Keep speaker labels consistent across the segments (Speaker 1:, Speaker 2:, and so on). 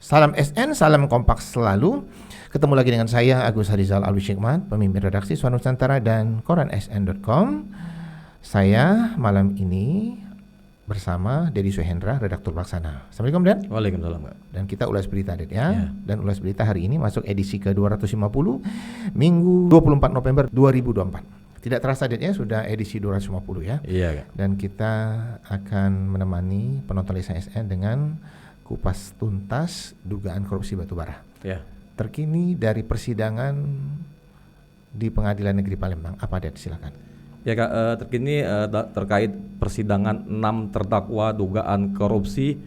Speaker 1: Salam SN, salam kompak selalu. Ketemu lagi dengan saya Agus Harizal Alwi Syikmat, pemimpin redaksi Suara Nusantara dan koran sn.com. Saya malam ini bersama Dedi Suhendra, redaktur pelaksana. Assalamualaikum, Dan.
Speaker 2: Waalaikumsalam, Pak.
Speaker 1: Dan kita ulas berita, Ded, ya. Dan ulas berita hari ini masuk edisi ke-250, Minggu 24 November 2024. Tidak terasa, Ded, ya, sudah edisi 250 ya.
Speaker 2: Iya, Kak.
Speaker 1: Dan kita akan menemani penonton Lisan SN dengan kupas tuntas dugaan korupsi batubara.
Speaker 2: Ya.
Speaker 1: Terkini dari persidangan di Pengadilan Negeri Palembang. Apa, Ded? Silakan.
Speaker 2: Ya, Kak, terkini terkait persidangan 6 terdakwa dugaan korupsi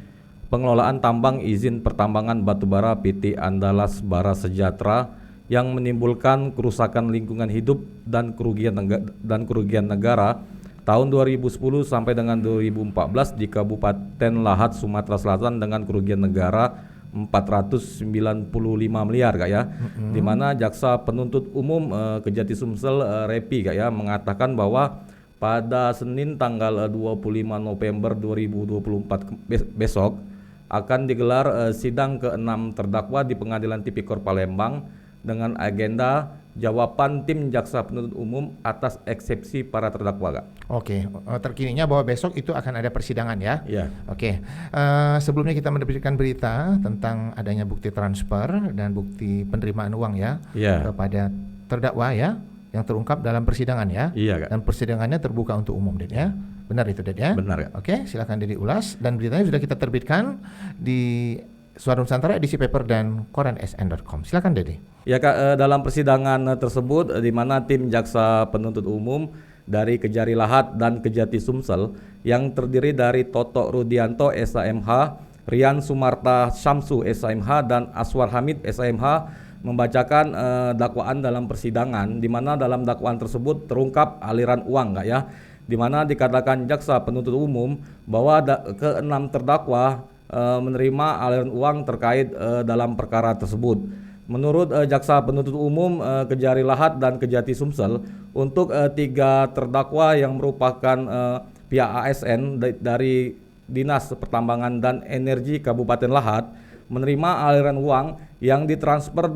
Speaker 2: pengelolaan tambang izin pertambangan batubara PT Andalas Bara Sejahtera yang menimbulkan kerusakan lingkungan hidup dan kerugian negara tahun 2010 sampai dengan 2014 di Kabupaten Lahat, Sumatera Selatan dengan kerugian negara 495 miliar, Kak, ya. Di mana jaksa penuntut umum Kejati Sumsel Repi, Kak, ya, mengatakan bahwa pada Senin tanggal 25 November 2024 besok akan digelar sidang ke-6 terdakwa di Pengadilan Tipikor Palembang dengan agenda jawaban tim jaksa penuntut umum atas eksepsi para terdakwa, Kak.
Speaker 1: Oke, terkininya bahwa besok itu akan ada persidangan, ya?
Speaker 2: Iya.
Speaker 1: Oke, sebelumnya kita mendapatkan berita tentang adanya bukti transfer dan bukti penerimaan uang, ya, kepada terdakwa, ya, yang terungkap dalam persidangan, ya.
Speaker 2: Iya, Kak.
Speaker 1: Dan persidangannya terbuka untuk umum, Ded, ya. Benar itu, Ded, ya?
Speaker 2: Benar, Kak.
Speaker 1: Oke, silakan Dedi ulas, dan beritanya sudah kita terbitkan di Suara Nusantara edisi paper dan koran sn.com. Silakan, Dedi.
Speaker 2: Ya, Kak, dalam persidangan tersebut di mana tim jaksa penuntut umum dari Kejari Lahat dan Kejati Sumsel yang terdiri dari Toto Rudianto SAMH, Rian Sumarta Syamsu SAMH dan Aswar Hamid SAMH membacakan dakwaan dalam persidangan, di mana dalam dakwaan tersebut terungkap aliran uang, Kak, ya, di mana dikatakan jaksa penuntut umum bahwa ke-6 terdakwa menerima aliran uang terkait dalam perkara tersebut. Menurut jaksa penuntut umum Kejari Lahat dan Kejati Sumsel, untuk 3 terdakwa yang merupakan pihak ASN dari Dinas Pertambangan dan Energi Kabupaten Lahat menerima aliran uang yang ditransfer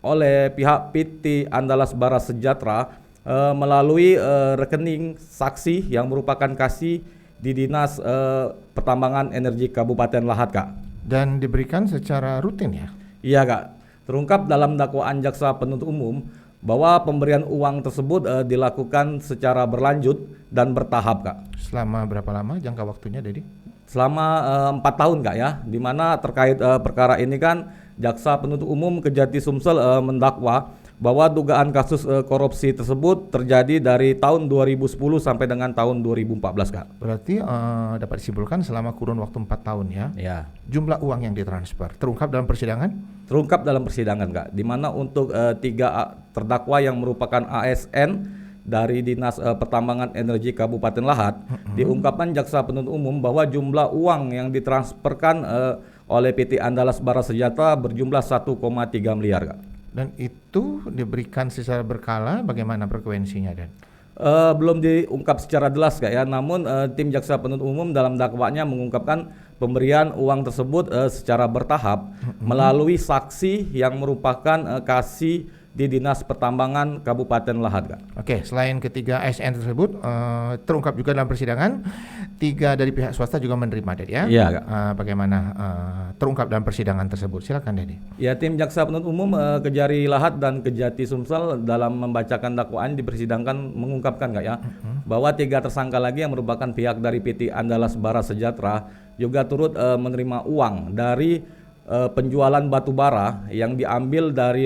Speaker 2: oleh pihak PT Andalas Bara Sejahtera melalui rekening saksi yang merupakan kasih di Dinas Pertambangan Energi Kabupaten Lahat, Kak. Dan diberikan secara rutin, ya? Iya, Kak. Terungkap dalam dakwaan jaksa penuntut umum bahwa pemberian uang tersebut dilakukan secara berlanjut dan bertahap, Kak. Selama berapa lama jangka waktunya, Dedi? Selama 4 tahun, Kak, ya. Di mana terkait perkara ini kan jaksa penuntut umum Kejati Sumsel mendakwa bahwa dugaan kasus korupsi tersebut terjadi dari tahun 2010 sampai dengan tahun 2014, Kak. Berarti dapat disimpulkan selama kurun waktu 4 tahun, ya? Ya. Jumlah uang yang ditransfer terungkap dalam persidangan? Terungkap dalam persidangan, Kak. Di mana untuk 3 terdakwa yang merupakan ASN dari Dinas Pertambangan Energi Kabupaten Lahat, diungkapkan jaksa penuntut umum bahwa jumlah uang yang ditransferkan oleh PT Andalas Bara Sejahtera berjumlah 1,3 miliar, Kak. Dan itu diberikan secara berkala, bagaimana frekuensinya, Dan? Belum diungkap secara jelas, Kak, ya. Namun tim jaksa penuntut umum dalam dakwanya mengungkapkan pemberian uang tersebut secara bertahap melalui saksi yang merupakan kasih di Dinas Pertambangan Kabupaten Lahat, Kak. Oke, selain ketiga ASN tersebut terungkap juga dalam persidangan 3 dari pihak swasta juga menerima, Dedi, ya? Iya, Kak. Bagaimana terungkap dalam persidangan tersebut? Silakan, Dedi. Ya, tim jaksa penuntut umum Kejari Lahat dan Kejati Sumsel dalam membacakan dakwaan di persidangan mengungkapkan, Kak, ya, bahwa 3 tersangka lagi yang merupakan pihak dari PT Andalas Bara Sejahtera juga turut menerima uang dari penjualan batu bara yang diambil dari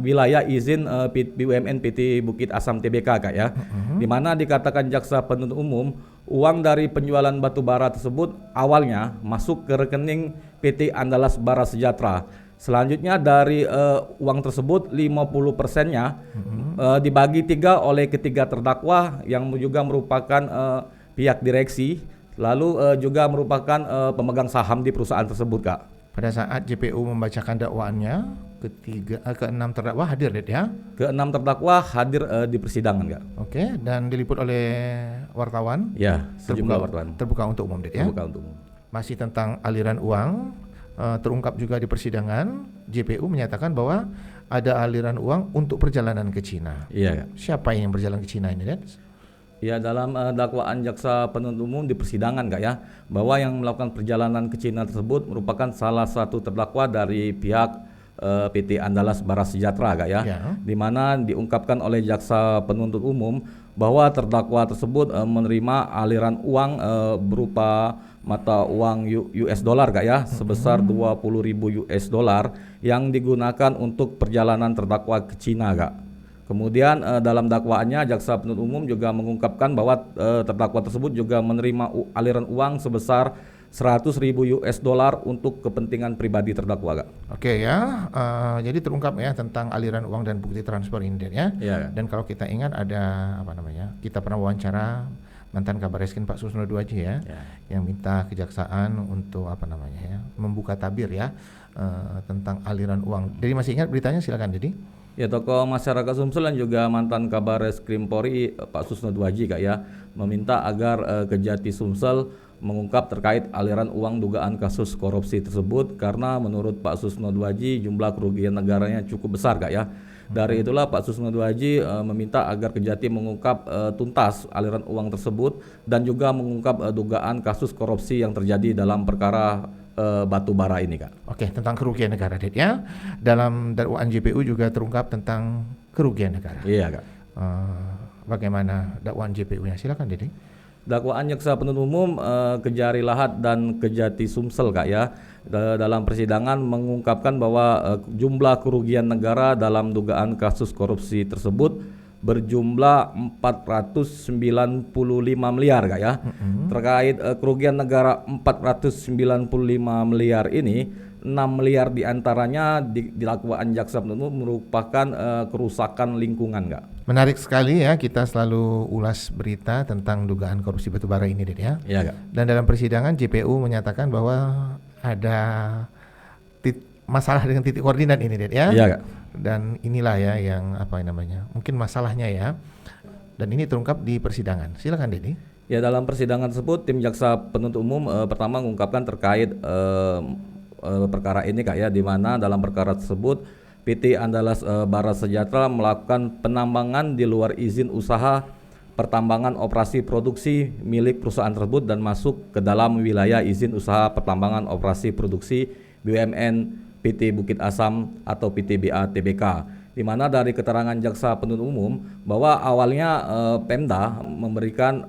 Speaker 2: wilayah izin BUMN PT Bukit Asam Tbk, Kak, ya. Di mana dikatakan jaksa penuntut umum uang dari penjualan batu bara tersebut awalnya masuk ke rekening PT Andalas Bara Sejahtera. Selanjutnya dari uang tersebut 50%-nya dibagi 3 oleh ketiga terdakwa yang juga merupakan pihak direksi, lalu juga merupakan pemegang saham di perusahaan tersebut, Kak. Pada saat JPU membacakan dakwaannya, ke-6 terdakwa hadir, Ded, ya? Ke-6 terdakwa hadir di persidangan, Kak. Oke, dan diliput oleh wartawan? Ya, sejumlah wartawan. Terbuka untuk umum, Ded, ya? Terbuka untuk umum. Masih tentang aliran uang,
Speaker 1: terungkap juga di persidangan, JPU menyatakan bahwa ada aliran uang untuk perjalanan ke Cina.
Speaker 2: Iya, Kak.
Speaker 1: Siapa yang berjalan ke Cina ini, Den?
Speaker 2: Ya, dalam dakwaan jaksa penuntut umum di persidangan, Kak, ya, bahwa yang melakukan perjalanan ke Cina tersebut merupakan salah satu terdakwa dari pihak PT Andalas Bara Sejahtera, Kak, ya,
Speaker 1: Ya.
Speaker 2: di mana diungkapkan oleh jaksa penuntut umum bahwa terdakwa tersebut menerima aliran uang berupa mata uang US dollar, Kak, ya, sebesar 20.000 US dollar yang digunakan untuk perjalanan terdakwa ke Cina, Kak. Kemudian dalam dakwaannya jaksa penuntut umum juga mengungkapkan bahwa terdakwa tersebut juga menerima aliran uang sebesar 100.000 US dollar untuk kepentingan pribadi terdakwa, Kak.
Speaker 1: Oke ya, jadi terungkap ya tentang aliran uang dan bukti transfer ini, Den, ya.
Speaker 2: Iya.
Speaker 1: Dan kalau kita ingat ada apa namanya, kita pernah wawancara mantan Kabar Reskrim Pak Susno Duaji ya, yang minta kejaksaan untuk apa namanya ya, membuka tabir ya tentang aliran uang. Jadi masih ingat beritanya? Silakan, Dedi.
Speaker 2: Ya, tokoh masyarakat Sumsel dan juga mantan Kabar Reskrim Polri Pak Susno Duaji, Kak, ya, meminta agar Kejati Sumsel mengungkap terkait aliran uang dugaan kasus korupsi tersebut karena menurut Pak Susno Duaji jumlah kerugian negaranya cukup besar, Kak, ya. Dari itulah Pak Susno Duaji meminta agar Kejati mengungkap tuntas aliran uang tersebut dan juga mengungkap dugaan kasus korupsi yang terjadi dalam perkara batu bara ini, Kak.
Speaker 1: Oke, tentang kerugian negara, Det, ya. Dalam dakwaan JPU juga terungkap tentang kerugian negara.
Speaker 2: Iya, Kak.
Speaker 1: Bagaimana dakwaan JPU-nya? Silakan, Dedi.
Speaker 2: Dakwaan jaksa penuntut umum Kejari Lahat dan Kejati Sumsel, Kak, ya, dalam persidangan mengungkapkan bahwa jumlah kerugian negara dalam dugaan kasus korupsi tersebut berjumlah 495 miliar, Kak, ya. Terkait kerugian negara 495 miliar ini, 6 miliar diantaranya di dakwaan jaksa penuntut umum merupakan kerusakan lingkungan, Kak.
Speaker 1: Menarik sekali ya, kita selalu ulas berita tentang dugaan korupsi batubara ini, Det, ya.
Speaker 2: Iya, Kak.
Speaker 1: Dan dalam persidangan JPU menyatakan bahwa ada masalah dengan titik koordinat ini, Det, ya.
Speaker 2: Iya, Kak.
Speaker 1: Dan inilah ya yang apa namanya, mungkin masalahnya ya. Dan ini terungkap di persidangan. Silakan, Dedi.
Speaker 2: Ya, dalam persidangan tersebut tim jaksa penuntut umum pertama mengungkapkan terkait perkara ini, Kak, ya, di mana dalam perkara tersebut PT Andalas Bara Sejahtera melakukan penambangan di luar izin usaha pertambangan operasi produksi milik perusahaan tersebut dan masuk ke dalam wilayah izin usaha pertambangan operasi produksi BUMN PT Bukit Asam atau PTBA Tbk, di mana dari keterangan jaksa penuntut umum bahwa awalnya Pemda memberikan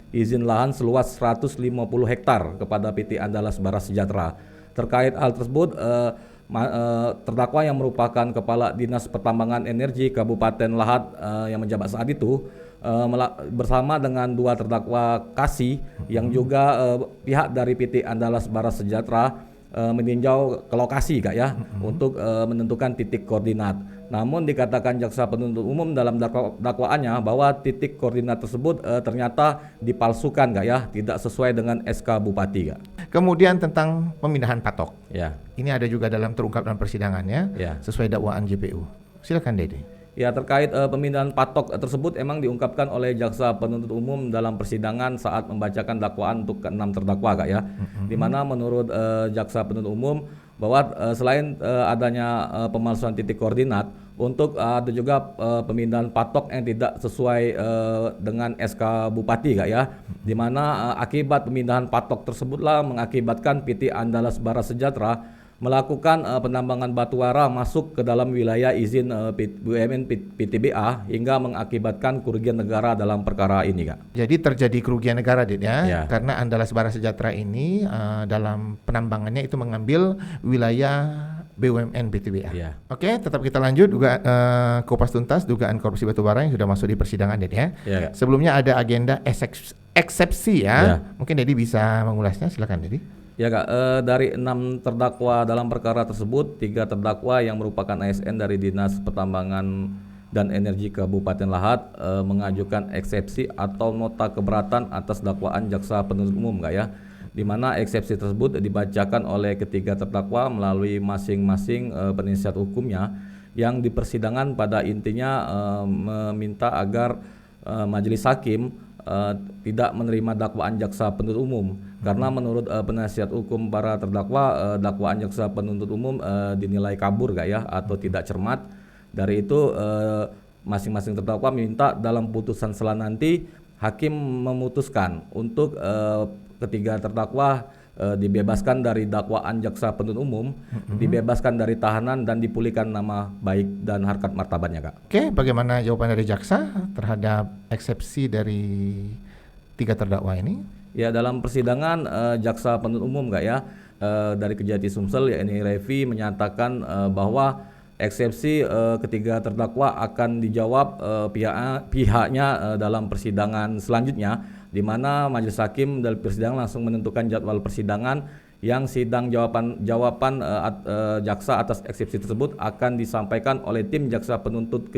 Speaker 2: izin lahan seluas 150 hektar kepada PT Andalas Bara Sejahtera. Terkait hal tersebut, terdakwa yang merupakan Kepala Dinas Pertambangan Energi Kabupaten Lahat yang menjabat saat itu bersama dengan dua terdakwa kasih yang juga pihak dari PT Andalas Bara Sejahtera meninjau ke lokasi, Kak, ya, untuk menentukan titik koordinat. Namun dikatakan jaksa penuntut umum dalam dakwaannya bahwa titik koordinat tersebut ternyata dipalsukan, Kak, ya, tidak sesuai dengan SK Bupati, Kak.
Speaker 1: Kemudian tentang pemindahan patok.
Speaker 2: Ya.
Speaker 1: Ini ada juga dalam terungkap dalam persidangannya,
Speaker 2: Ya.
Speaker 1: sesuai dakwaan JPU. Silakan, Dedi.
Speaker 2: Ya, terkait pemindahan patok tersebut emang diungkapkan oleh jaksa penuntut umum dalam persidangan saat membacakan dakwaan untuk ke-6 terdakwa, Kak, ya. Di mana menurut jaksa penuntut umum bahwa selain adanya pemalsuan titik koordinat, untuk ada juga pemindahan patok yang tidak sesuai dengan SK Bupati, Kak, ya. Di mana akibat pemindahan patok tersebutlah mengakibatkan PT Andalas Bara Sejahtera melakukan penambangan batubara masuk ke dalam wilayah izin BUMN PTBA hingga mengakibatkan kerugian negara dalam perkara ini, Kak.
Speaker 1: Jadi terjadi kerugian negara, Dit, ya,
Speaker 2: Ya.
Speaker 1: karena Andalas Bara Sejahtera ini dalam penambangannya itu mengambil wilayah BUMN PTBA.
Speaker 2: Ya.
Speaker 1: Oke, tetap kita lanjut juga kupas tuntas dugaan korupsi batubara yang sudah masuk di persidangan, Dit, ya.
Speaker 2: Ya, Kak.
Speaker 1: Sebelumnya ada agenda eksepsi ya.
Speaker 2: Ya.
Speaker 1: Mungkin Dedi bisa mengulasnya, silakan, Dedi.
Speaker 2: Ya, Kak, dari 6 terdakwa dalam perkara tersebut, 3 terdakwa yang merupakan ASN dari Dinas Pertambangan dan Energi Kabupaten Lahat mengajukan eksepsi atau nota keberatan atas dakwaan jaksa penuntut umum, Kak, ya. Di mana eksepsi tersebut dibacakan oleh ketiga terdakwa melalui masing-masing penasihat hukumnya yang di persidangan pada intinya meminta agar majelis hakim tidak menerima dakwaan jaksa penuntut umum karena menurut penasihat hukum para terdakwa dakwaan jaksa penuntut umum dinilai kabur ya atau tidak cermat. Dari itu masing-masing terdakwa minta dalam putusan setelah nanti hakim memutuskan untuk ketiga terdakwa dibebaskan dari dakwaan jaksa penuntut umum, dibebaskan dari tahanan dan dipulihkan nama baik dan harkat martabatnya, Kak.
Speaker 1: Oke, bagaimana jawaban dari jaksa terhadap eksepsi dari tiga terdakwa ini?
Speaker 2: Ya, dalam persidangan jaksa penuntut umum, Kak ya, dari Kejati Sumsel yakni Revi menyatakan bahwa eksepsi ketiga terdakwa akan dijawab pihaknya dalam persidangan selanjutnya, di mana majelis hakim dalam persidangan langsung menentukan jadwal persidangan yang sidang jawaban jaksa atas eksepsi tersebut akan disampaikan oleh tim jaksa penuntut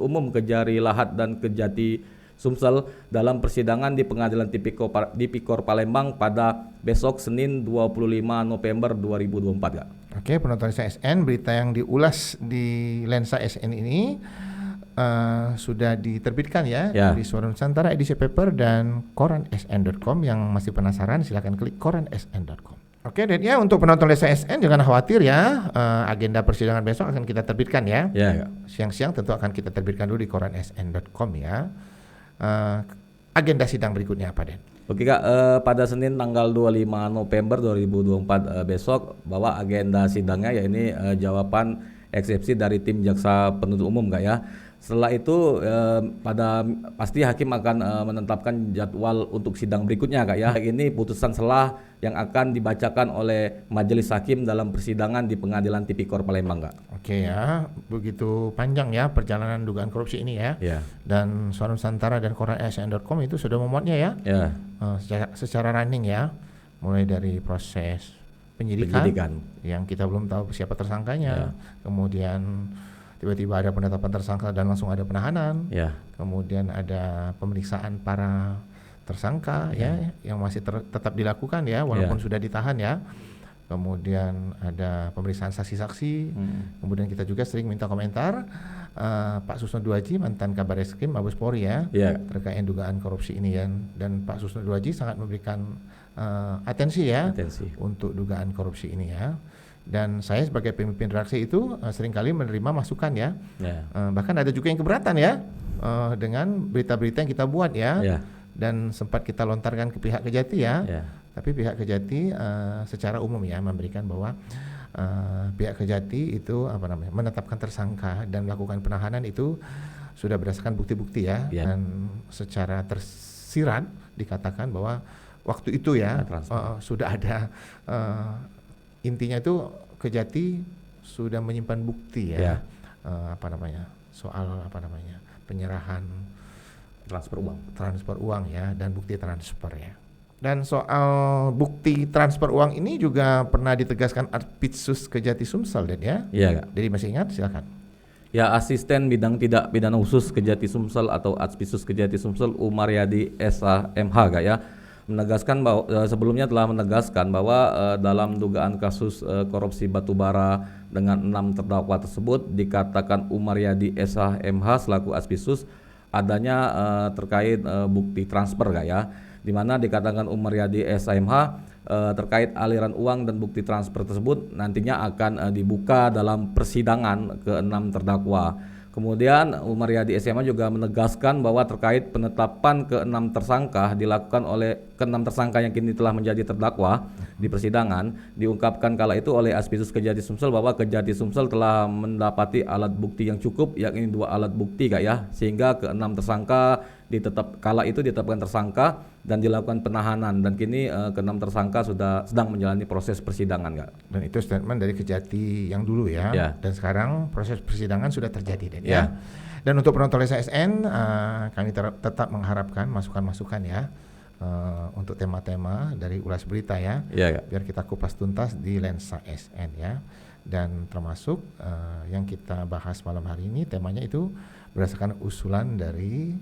Speaker 2: umum Kejari Lahat dan Kejati Sumsel dalam persidangan di Pengadilan Tipikor Palembang pada besok Senin 25 November 2024, Kak.
Speaker 1: Oke, penonton Lensa SN, berita yang diulas di Lensa SN ini sudah diterbitkan ya di Suara Nusantara edisi paper dan koransn.com. Yang masih penasaran silakan klik koransn.com. Oke, dan ya untuk penonton Lensa SN jangan khawatir ya, agenda persidangan besok akan kita terbitkan ya. Siang-siang tentu akan kita terbitkan dulu di koransn.com ya. Agenda sidang berikutnya apa, Den?
Speaker 2: Oke, Kak, pada Senin tanggal 25 November 2024 besok bahwa agenda sidangnya yakni jawaban eksepsi dari tim jaksa penuntut umum, Kak ya. Setelah itu pasti hakim akan menetapkan jadwal untuk sidang berikutnya, Kak ya. Ini putusan selah yang akan dibacakan oleh majelis hakim dalam persidangan di Pengadilan Tipikor Palembang, Kak.
Speaker 1: Oke ya, begitu panjang ya perjalanan dugaan korupsi ini ya. Dan Suara Nusantara dan koransn.com itu sudah memuatnya ya. Secara running ya, mulai dari proses penyidikan yang kita belum tahu siapa tersangkanya, kemudian tiba-tiba ada penetapan tersangka dan langsung ada penahanan, kemudian ada pemeriksaan para tersangka ya yang masih tetap dilakukan ya walaupun sudah ditahan ya. Kemudian ada pemeriksaan saksi-saksi. Kemudian kita juga sering minta komentar Pak Susno Duaji, mantan Kabar Eskrim Mabes Polri ya, terkait dugaan korupsi ini ya. Dan Pak Susno Duaji sangat memberikan atensi untuk dugaan korupsi ini ya. Dan saya sebagai pemimpin redaksi itu seringkali menerima masukan ya. Bahkan ada juga yang keberatan ya dengan berita-berita yang kita buat ya. Dan sempat kita lontarkan ke pihak Kejati ya. Tapi pihak Kejati secara umum ya memberikan bahwa pihak Kejati itu menetapkan tersangka dan melakukan penahanan itu sudah berdasarkan bukti-bukti ya. Dan secara tersirat dikatakan bahwa waktu itu ya sudah ada intinya itu Kejati sudah menyimpan bukti ya, soal penyerahan transfer uang ya dan bukti transfer ya. Dan soal bukti transfer uang ini juga pernah ditegaskan Artpitsus Kejati Sumsel dan ya. Jadi masih ingat, silakan.
Speaker 2: Ya, Asisten Bidang Tindak Pidana Khusus Kejati Sumsel atau Artpitsus Kejati Sumsel Umaryadi SHMH, Kak ya, menegaskan bahwa sebelumnya telah menegaskan bahwa dalam dugaan kasus korupsi batubara dengan 6 terdakwa tersebut dikatakan Umaryadi SHMH selaku Artpitsus adanya terkait bukti transfer, Kak ya, di mana dikatakan Umaryadi SHMH terkait aliran uang dan bukti transfer tersebut nantinya akan dibuka dalam persidangan ke-6 terdakwa. Kemudian Umaryadi SHMH juga menegaskan bahwa terkait penetapan ke-6 tersangka dilakukan oleh ke-6 tersangka yang kini telah menjadi terdakwa di persidangan, diungkapkan kala itu oleh Artpitsus Kejati Sumsel bahwa Kejati Sumsel telah mendapati alat bukti yang cukup, yakni 2 alat bukti, Kak ya, sehingga ke-6 tersangka ditetapkan tersangka dan dilakukan penahanan, dan kini ke-6 tersangka sedang menjalani proses persidangan, Kak.
Speaker 1: Dan itu statement dari Kejati yang dulu ya. Dan sekarang proses persidangan sudah terjadi ya. Dan untuk penonton Lensa SN kami tetap mengharapkan masukan-masukan ya untuk tema-tema dari ulas berita ya. Biar kita kupas tuntas di Lensa SN ya. Dan termasuk yang kita bahas malam hari ini temanya itu berdasarkan usulan dari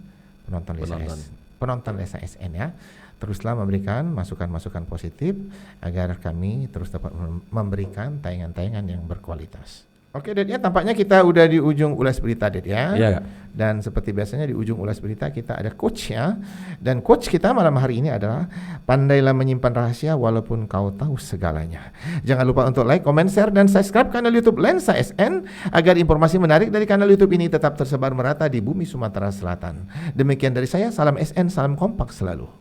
Speaker 1: penonton Lensa SN ya. Teruslah memberikan masukan-masukan positif agar kami terus dapat memberikan tayangan-tayangan yang berkualitas. Oke, Ded, ya tampaknya kita udah di ujung ulas berita, Ded, ya.
Speaker 2: Iya, Kak.
Speaker 1: Dan seperti biasanya di ujung ulas berita kita ada coach, ya. Dan coach kita malam hari ini adalah pandailah menyimpan rahasia walaupun kau tahu segalanya. Jangan lupa untuk like, comment, share, dan subscribe kanal YouTube Lensa SN agar informasi menarik dari kanal YouTube ini tetap tersebar merata di bumi Sumatera Selatan. Demikian dari saya, salam SN, salam kompak selalu.